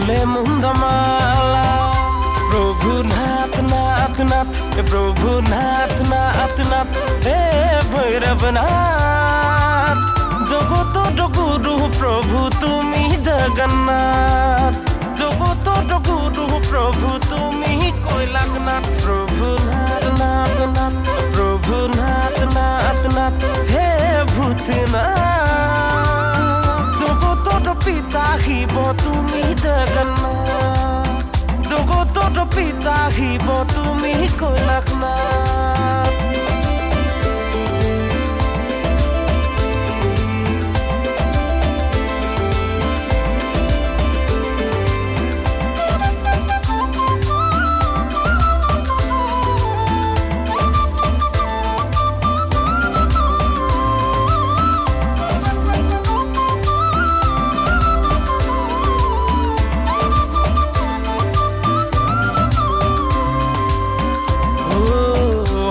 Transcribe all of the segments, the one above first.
ফুলে মুন্দমালা প্রভু নাথ নাথ নাথ প্রভু নাথ নাথ নাথ হে ভৈরবনাথ জগত গুরু প্রভু তুমি জগন্নাথ জগত গুরু প্রভু তুমি কৈলাসনাথ প্রভু নাথ নাথ নাথ প্রভু নাথ নাথ নাথ হে ভূতনাথ জগত পিতা শিব তুমি জগন্নাথ জগত পিতা শিব তুমি কৈলাসনাথ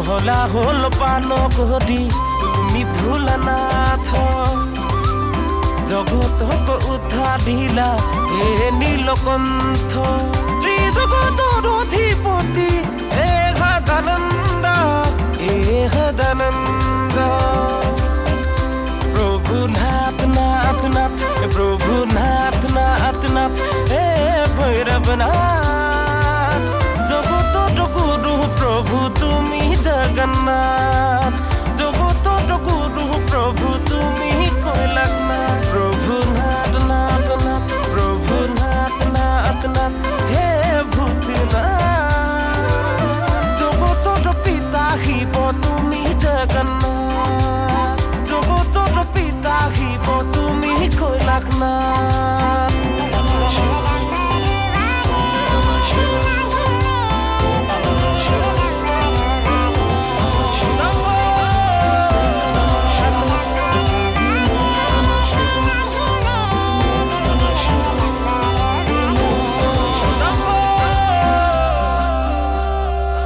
হলা হল পান করি তুমি ভোলানাথ জগতক উদ্ধারিলা হে নীলকণ্ঠ ত্রিজগতর অধিপতি হে সদানন্দ হে সদানন্দ প্রভু নাথ নাথ নাথ প্রভু নাথ নাথ নাথ হে ভৈরবনাথ জগত গুরু প্রভু তুমি জগন্নাথ